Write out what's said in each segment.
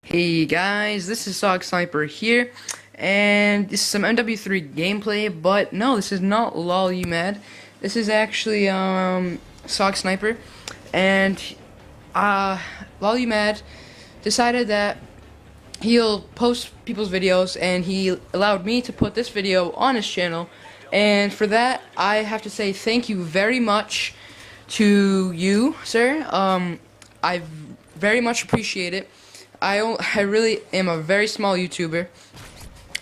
Hey guys, this is Sock Sniper here, and this is some MW3 gameplay, but no, this is not lol you mad. This is actually Sock Sniper, and lol you mad decided that he'll post people's videos, and he allowed me to put this video on his channel, and for that I have to say thank you very much to you, sir. I very much appreciate it. I really am a very small YouTuber.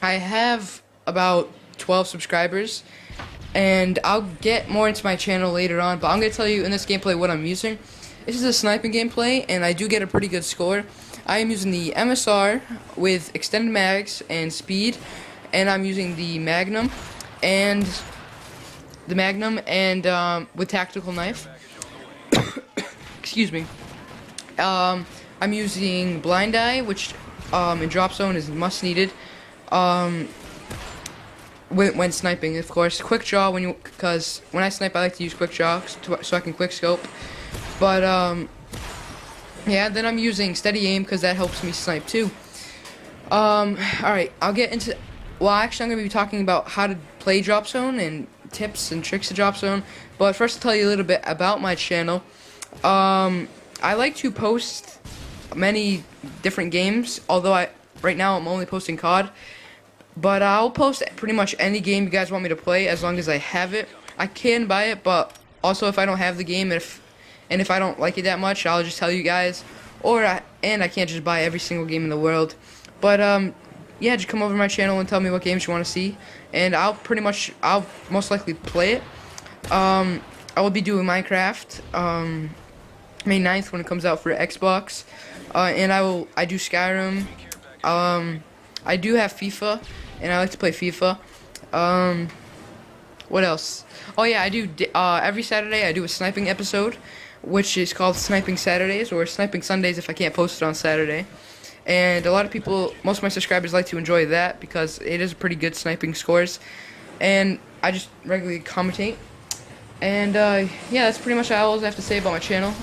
I have about 12 subscribers, and I'll get more into my channel later on, but I'm going to tell you in this gameplay what I'm using. This is a sniping gameplay, and I do get a pretty good score. I am using the MSR with extended mags and speed, and I'm using the Magnum and with tactical knife. Excuse me. I'm using Blind Eye, which in Drop Zone is must needed. When sniping, of course. Quick Draw because when I snipe, I like to use Quick Draw so I can quick scope. But yeah, then I'm using Steady Aim because that helps me snipe too. Alright, I'll get into. Well, actually, I'm gonna be talking about how to play Drop Zone and tips and tricks to Drop Zone. But first, I'll tell you a little bit about my channel. I like to post many different games, although right now I'm only posting COD, but I'll post pretty much any game you guys want me to play as long as I have it. I can buy it, but also if I don't have the game, if I don't like it that much, I'll just tell you guys, and I can't just buy every single game in the world. But yeah, just come over to my channel and tell me what games you want to see, and I'll most likely play it. I will be doing Minecraft May 9th when it comes out for Xbox, and I do Skyrim. I do have FIFA, and I like to play FIFA. What else? Oh yeah, I do every Saturday I do a sniping episode, which is called Sniping Saturdays or Sniping Sundays if I can't post it on Saturday. And a lot of people, most of my subscribers like to enjoy that because it is pretty good sniping scores, and I just regularly commentate. And yeah, that's pretty much all I have to say about my channel.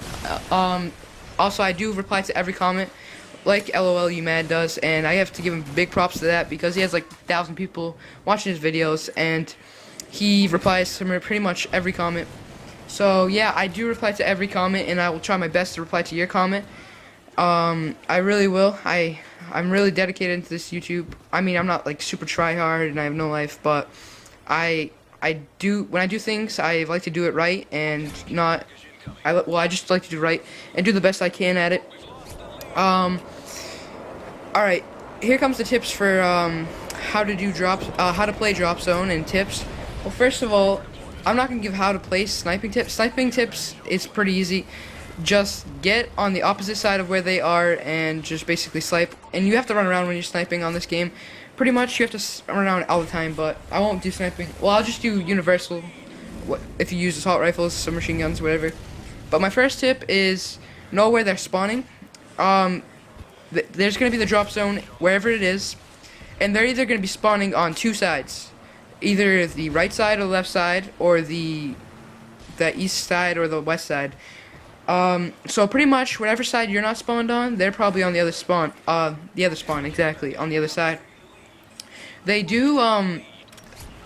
Also, I do reply to every comment, like LOL you mad does, and I have to give him big props to that because he has like 1,000 people watching his videos, and he replies to pretty much every comment. So yeah, I do reply to every comment, and I will try my best to reply to your comment. I really will. I'm really dedicated to this YouTube. I mean, I'm not like super try hard, and I have no life, but when I do things, I like to do it right and not. I just like to do right and do the best I can at it. All right, here comes the tips for how to play Drop Zone and tips. Well, first of all, I'm not gonna give how to play sniping tips. Sniping tips is pretty easy. Just get on the opposite side of where they are and just basically snipe. And you have to run around when you're sniping on this game. Pretty much, you have to run around all the time, but I won't do sniping. Well, I'll just do universal, if you use assault rifles, submachine guns, whatever. But my first tip is know where they're spawning. There's going to be the Drop Zone wherever it is, and they're either going to be spawning on two sides. Either the right side or the left side, or the east side or the west side. So pretty much whatever side you're not spawned on, they're probably on the other spawn. The other spawn, exactly, on the other side. They do,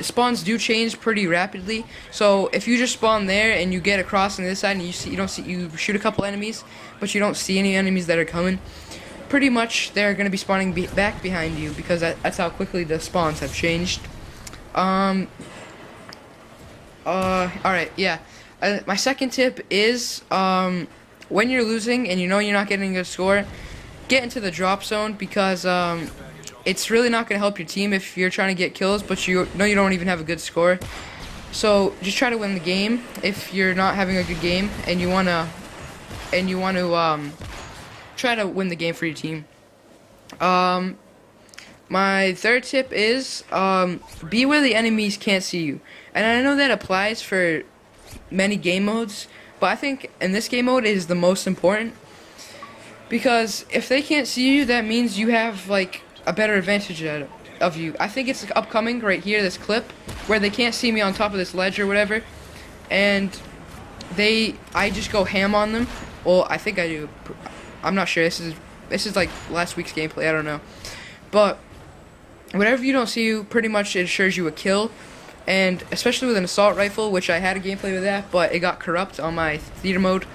spawns do change pretty rapidly. So if you just spawn there and you get across on the other side and you shoot a couple enemies, but you don't see any enemies that are coming, pretty much they're gonna be spawning back behind you because that's how quickly the spawns have changed. Alright, yeah. My second tip is, when you're losing and you know you're not getting a good score, get into the Drop Zone because, it's really not going to help your team if you're trying to get kills, but you know you don't even have a good score. So just try to win the game if you're not having a good game, and you wanna try to win the game for your team. My third tip is be where the enemies can't see you, and I know that applies for many game modes, but I think in this game mode it is the most important because if they can't see you, that means you have like a better advantage of you. I think it's upcoming right here, this clip, where they can't see me on top of this ledge or whatever, and I just go ham on them. Well, I think I do. I'm not sure. This is this is like last week's gameplay, I don't know. But whenever you don't see you, pretty much it assures you a kill. And especially with an assault rifle, which I had a gameplay with that, but it got corrupt on my theater mode.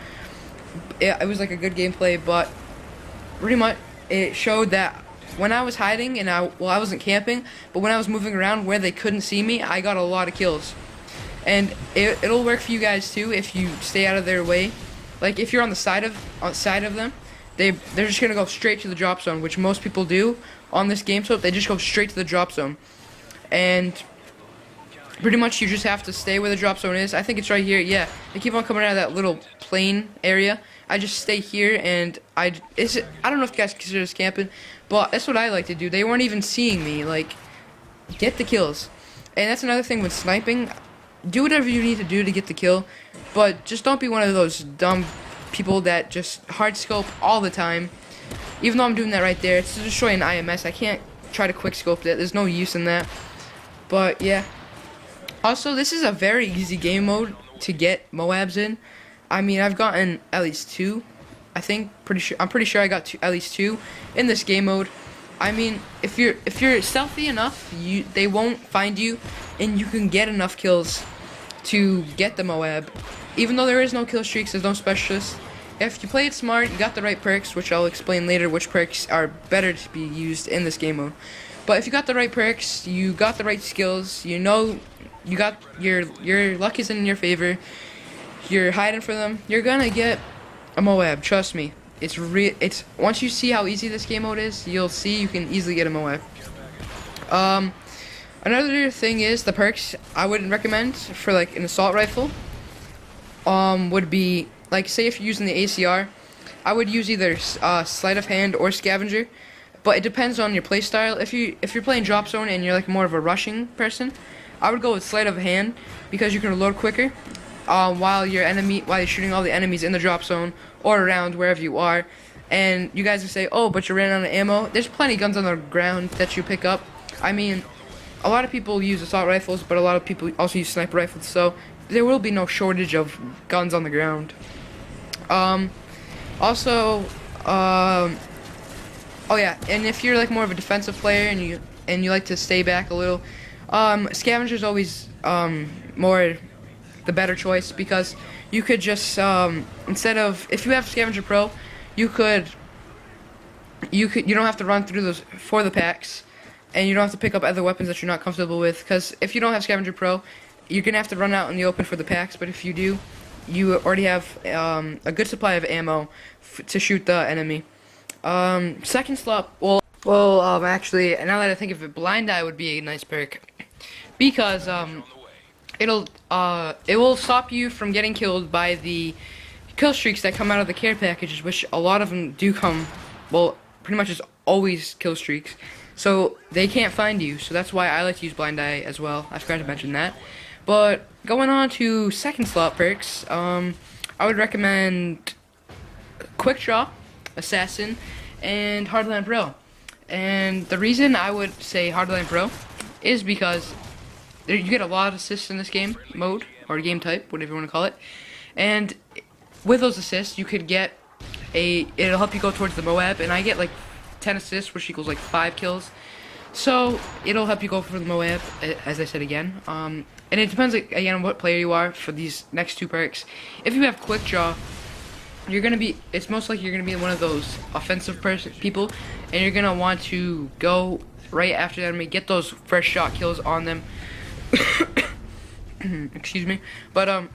It was like a good gameplay, but pretty much it showed that when I was hiding and I wasn't camping, but when I was moving around where they couldn't see me, I got a lot of kills. And it'll work for you guys too if you stay out of their way. Like if you're on the side of them, they're just gonna go straight to the drop zone, which most people do on this game. So they just go straight to the drop zone, and pretty much you just have to stay where the drop zone is. I think it's right here. Yeah, they keep on coming out of that little plain area. I just stay here, and I don't know if you guys consider this camping, but that's what I like to do. They weren't even seeing me. Like, get the kills. And that's another thing with sniping. Do whatever you need to do to get the kill, but just don't be one of those dumb people that just hard scope all the time. Even though I'm doing that right there, it's to destroy an IMS. I can't try to quick scope that. There's no use in that. But yeah. Also, this is a very easy game mode to get Moabs in. I mean, I've gotten at least 2. I'm pretty sure I got at least 2 in this game mode. I mean, if you're stealthy enough, they won't find you, and you can get enough kills to get the Moab. Even though there is no kill streaks, there's no specialists. If you play it smart, you got the right perks, which I'll explain later which perks are better to be used in this game mode. But if you got the right perks, you got the right skills, you know you got your luck is in your favor, you're hiding for them, you're gonna get a Moab, trust me. It's once you see how easy this game mode is, you'll see you can easily get a Moab. Another thing is the perks I wouldn't recommend for like an assault rifle would be, like, say if you're using the ACR, I would use either sleight of hand or scavenger, but it depends on your playstyle. If you're playing drop zone and you're like more of a rushing person, I would go with sleight of hand because you can reload quicker while you're shooting all the enemies in the drop zone or around wherever you are. And you guys will say, oh, but you ran out of ammo. There's plenty of guns on the ground that you pick up. I mean, a lot of people use assault rifles, but a lot of people also use sniper rifles, so there will be no shortage of guns on the ground. Also, oh yeah, and if you're like more of a defensive player and you like to stay back a little, scavenger's always more the better choice, because you could just instead of, if you have scavenger pro, you don't have to run through those for the packs, and you don't have to pick up other weapons that you're not comfortable with, because if you don't have scavenger pro, you're gonna have to run out in the open for the packs. But if you do, you already have a good supply of ammo to shoot the enemy. Second slot, actually, now that I think of it, blind eye would be a nice perk, because it will stop you from getting killed by the kill streaks that come out of the care packages, which a lot of them do come, well, pretty much it's always kill streaks, so they can't find you. So that's why I like to use blind eye as well. I forgot to mention that. But going on to second slot perks, I would recommend quick draw, assassin, and hardline pro. And the reason I would say hardline pro is because you get a lot of assists in this game mode, or game type, whatever you want to call it. And with those assists, you could get it'll help you go towards the Moab, and I get like 10 assists, which equals like 5 kills. So it'll help you go for the Moab, as I said again. And it depends, like, again, on what player you are for these next 2 perks. If you have quick draw, it's most likely you're gonna be one of those offensive people, and you're gonna want to go right after the enemy, get those first shot kills on them. Excuse me, but you're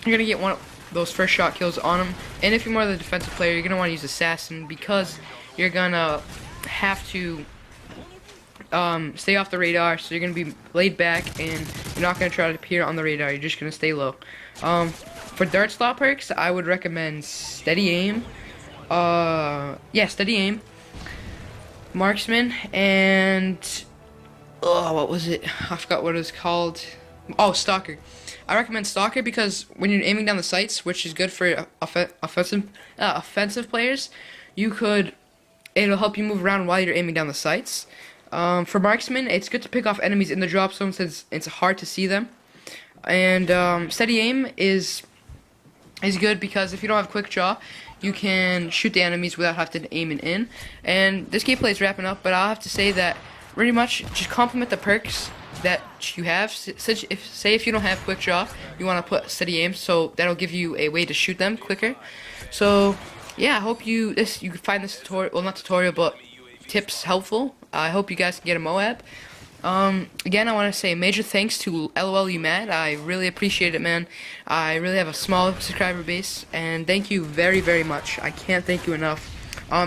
gonna get one of those first shot kills on them. And if you're more of the defensive player, you're gonna want to use assassin, because you're gonna have to stay off the radar, so you're gonna be laid back and you're not gonna try to appear on the radar. You're just gonna stay low. For dart slot perks, I would recommend steady aim. Steady aim, marksman, and what was it? I forgot what it was called. Oh, stalker. I recommend stalker because when you're aiming down the sights, which is good for offensive players, it'll help you move around while you're aiming down the sights. For marksman, it's good to pick off enemies in the drop zone since it's hard to see them. And steady aim is good because if you don't have quick draw, you can shoot the enemies without having to aim and in. And this gameplay is wrapping up, but I'll have to say that pretty much just compliment the perks that you have. Say if you don't have quick draw, you want to put steady aim, so that'll give you a way to shoot them quicker. So yeah, I hope you find this tutorial, well, not tutorial, but tips helpful. I hope you guys can get a Moab. Again, I want to say major thanks to LOL You Mad. I really appreciate it, man. I really have a small subscriber base, and thank you very, very much. I can't thank you enough.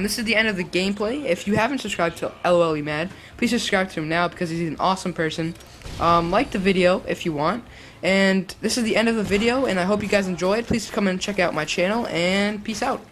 This is the end of the gameplay. If you haven't subscribed to LOL You Mad, please subscribe to him now because he's an awesome person. Like the video if you want. And this is the end of the video, and I hope you guys enjoyed. Please come and check out my channel, and peace out.